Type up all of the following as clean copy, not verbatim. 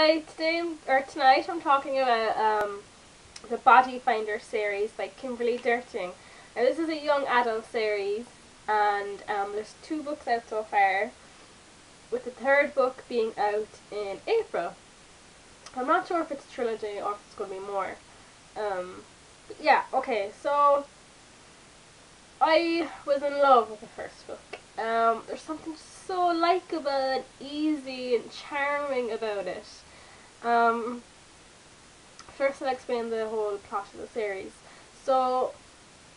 Hi, tonight I'm talking about the Body Finder series by Kimberly Derting. Now this is a young adult series, and there's 2 books out so far, with the 3rd book being out in April. I'm not sure if it's a trilogy or if it's going to be more. But yeah, okay, so I was in love with the first book. There's something so likeable and easy and charming about it. First I'll explain the whole plot of the series. So,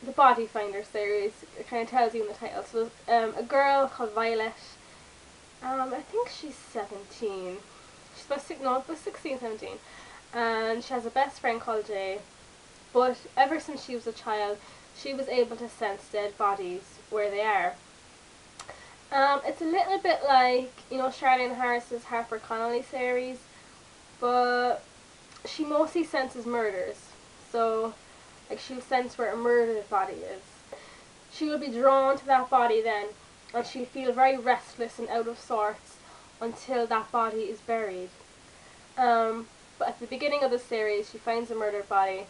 the Body Finder series, it kind of tells you in the title. So, a girl called Violet, I think she's 17. She's about 16, 17. And she has a best friend called Jay. But ever since she was a child, she was able to sense dead bodies where they are. It's a little bit like, Charlene Harris's Harper Connolly series, but she mostly senses murders. So, like, she'll sense where a murdered body is. She will be drawn to that body then, and she'll feel very restless and out of sorts until that body is buried. But at the beginning of the series, she finds a murdered body.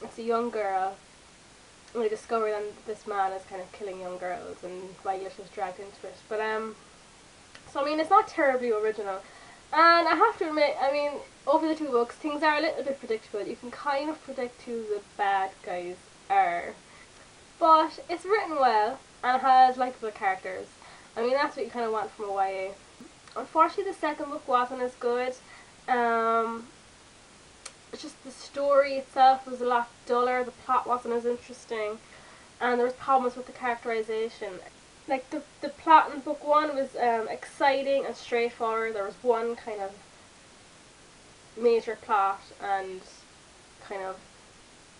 It's a young girl. And we discover then that this man is kind of killing young girls, and Violet is dragged into it. But so I mean, it's not terribly original, and I have to admit, I mean, over the 2 books, things are a little bit predictable. You can kind of predict who the bad guys are, but it's written well and has likeable characters. I mean, that's what you kind of want from a YA. Unfortunately, the 2nd book wasn't as good. It's just the story itself was a lot duller, the plot wasn't as interesting, and there was problems with the characterization. Like, the plot in book 1 was exciting and straightforward. There was one kind of major plot and kind of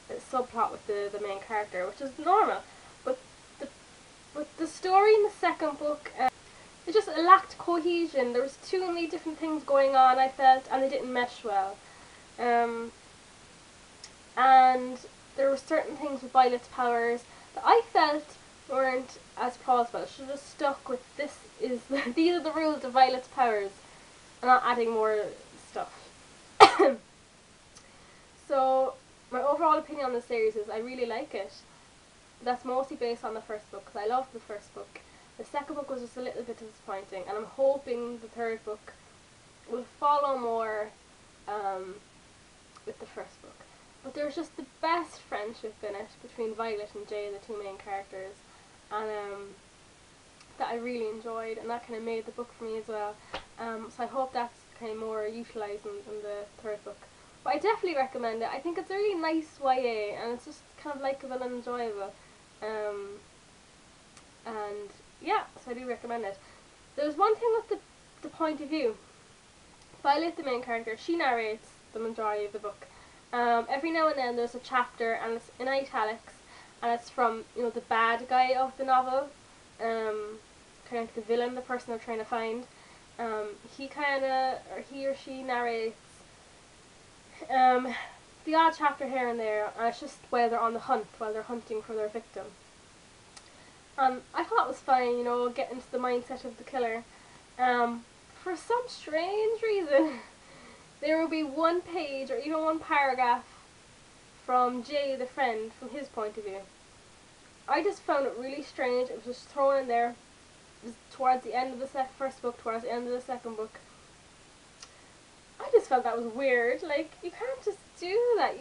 a subplot with the main character, which is normal. But the story in the 2nd book, it just lacked cohesion. There was too many different things going on, I felt, and they didn't mesh well. And there were certain things with Violet's powers that I felt weren't as plausible. She should have stuck with these are the rules of Violet's powers, and not adding more stuff. So my overall opinion on the series is I really like it. That's mostly based on the 1st book, because I loved the 1st book. The 2nd book was just a little bit disappointing, and I'm hoping the 3rd book will follow more with the 1st book. But there's just the best friendship in it between Violet and Jay, the 2 main characters, and that I really enjoyed, and that kind of made the book for me as well. So I hope that's kind of more utilised in the 3rd book. But I definitely recommend it. I think it's a really nice YA, and it's just kind of likeable and enjoyable. And yeah, so I do recommend it. There's one thing with the point of view. Violet, the main character, she narrates the majority of the book. Every now and then there's a chapter, and it's in italics, and it's from, the bad guy of the novel, kind of like the villain, the person they're trying to find. He or she narrates the odd chapter here and there, and it's just while they're on the hunt, while they're hunting for their victim. I thought it was fine, get into the mindset of the killer. For some strange reason, there will be 1 page or even 1 paragraph from Jay, the friend, from his point of view. I just found it really strange. It was just thrown in there. It was towards the end of the 1st book, towards the end of the 2nd book. I just felt that was weird. Like, you can't just do that.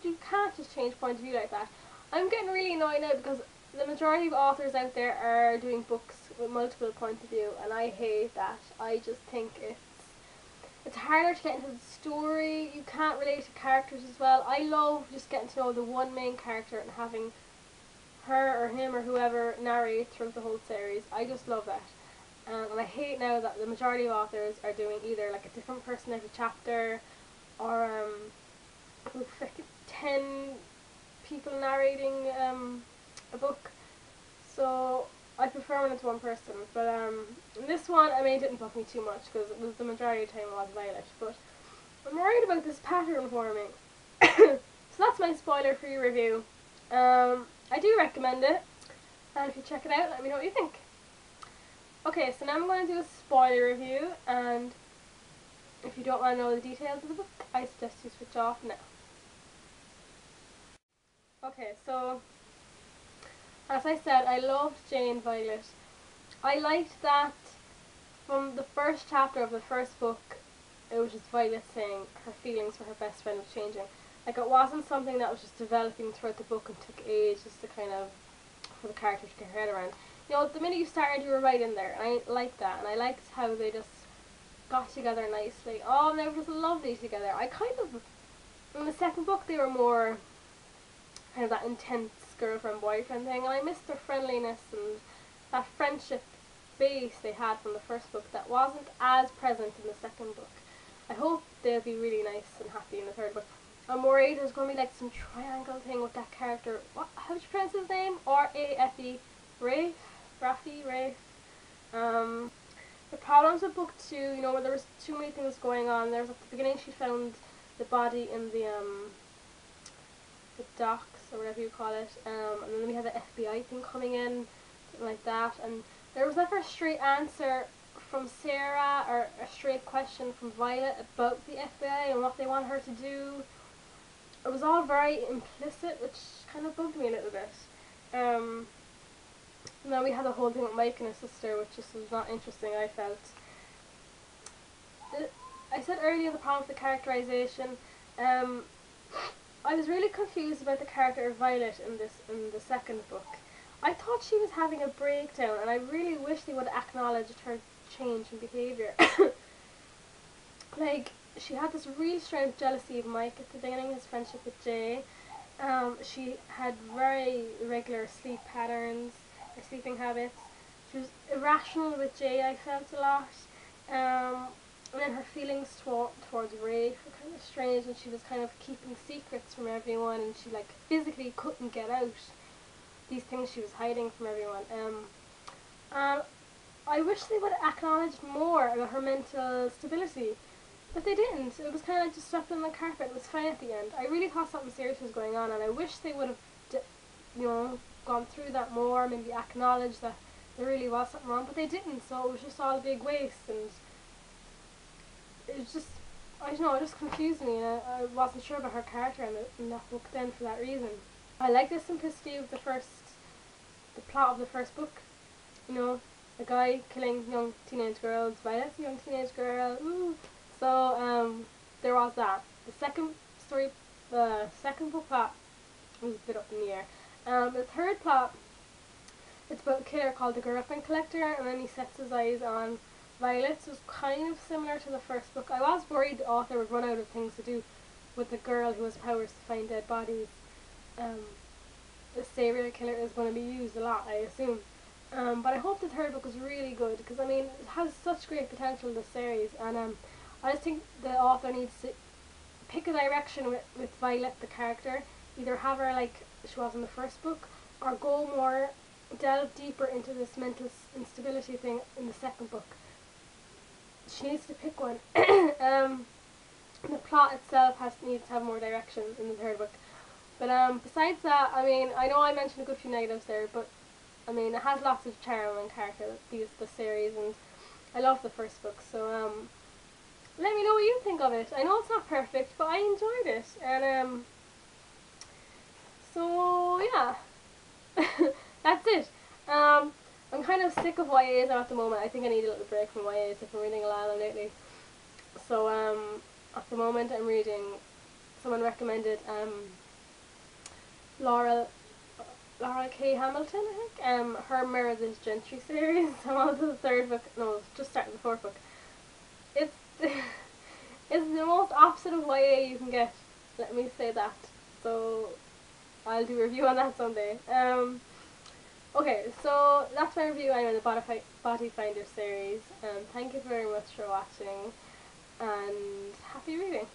You can't just change point of view like that. I'm getting really annoyed now because the majority of authors out there are doing books with multiple points of view, and I hate that. I just think it's harder to get into the story. You can't relate to characters as well. I love just getting to know the one main character and having her or him or whoever narrate throughout the whole series. I just love that. And I hate now that the majority of authors are doing either like a different person every chapter, or like 10 people narrating a book. So I prefer when it's 1 person, but in this one, I mean, it didn't bug me too much because it was the majority of the time it was Violet, but I'm worried about this pattern forming. So that's my spoiler-free review. I do recommend it, and if you check it out, let me know what you think. Okay, so now I'm going to do a spoiler review, and if you don't want to know the details of the book, I suggest you switch off now. Okay, so as I said, I loved Jane Violet. I liked that from the first chapter of the first book, it was just Violet saying her feelings for her best friend was changing. Like, it wasn't something that was just developing throughout the book and took ages to kind of, for the character to get her head around. You know, the minute you started, you were right in there. And I liked that, and I liked how they just got together nicely. Oh, and they were just lovely together. I kind of, in the second book, they were more kind of that intense girlfriend-boyfriend thing, and I missed their friendliness and that friendship base they had from the first book that wasn't as present in the second book. I hope they'll be really nice and happy in the third book. I'm worried there's going to be like some triangle thing with that character. How do you pronounce his name? R-A-F-E. Rafe? Rafe? The problems with book 2, you know, where there was too many things going on. There was at the beginning she found the body in the docks or whatever you call it, and then we had the FBI thing coming in, something like that, and there was never a straight answer from Sarah or a straight question from Violet about the FBI and what they want her to do. It was all very implicit, which kind of bugged me a little bit. And then we had the whole thing with Mike and his sister, which just was not interesting, I felt. I said earlier the problem with the characterization. I was really confused about the character of Violet in the second book. I thought she was having a breakdown, and I really wish they would have acknowledged her change in behaviour. Like, she had this really strange jealousy of Mike at the beginning of his friendship with Jay. She had very irregular sleep patterns, or sleeping habits. She was irrational with Jay, I felt a lot. And then her feelings towards Rafe were kind of strange, and she was kind of keeping secrets from everyone, and she like physically couldn't get out these things she was hiding from everyone. I wish they would have acknowledged more about her mental stability, but they didn't. It was kind of like just swept on the carpet. It was fine at the end. I really thought something serious was going on, and I wish they would have, you know, gone through that more, maybe acknowledged that there really was something wrong, but they didn't. So it was just all a big waste, and it was just, I don't know, it just confused me, and I wasn't sure about her character in that book then for that reason. I like the simplicity of the plot of the first book. You know, a guy killing young teenage girls, Violet's a young teenage girl, ooh. So, there was that. The second book plot was a bit up in the air. The third plot, it's about a killer called the Girlfriend Collector, and then he sets his eyes on Violet. So it's kind of similar to the first book. I was worried the author would run out of things to do with the girl who has powers to find dead bodies. The serial killer is going to be used a lot, I assume. But I hope the third book is really good, because I mean, it has such great potential, this series, and I just think the author needs to pick a direction with Violet, the character. Either have her like she was in the first book, or delve deeper into this mental instability thing in the second book. She needs to pick one. The plot itself needs to have more direction in the third book. But besides that, I mean, I know I mentioned a good few negatives there, but I mean, it has lots of charm and character, the series, and I love the first book. So let me know what you think of it. I know it's not perfect, but I enjoyed it, and so yeah, that's it. I'm kind of sick of YAs at the moment. I think I need a little break from YAs. I've been reading a lot of them lately. So at the moment I'm reading, someone recommended Laura K. Hamilton, I think. Her Meredith Gentry series. I'm on to the third book. No, just starting the fourth book. It's it's the most opposite of YA you can get. Let me say that. So I'll do a review on that someday. Okay, so that's my review on the Body Finder series. Thank you very much for watching, and happy reading.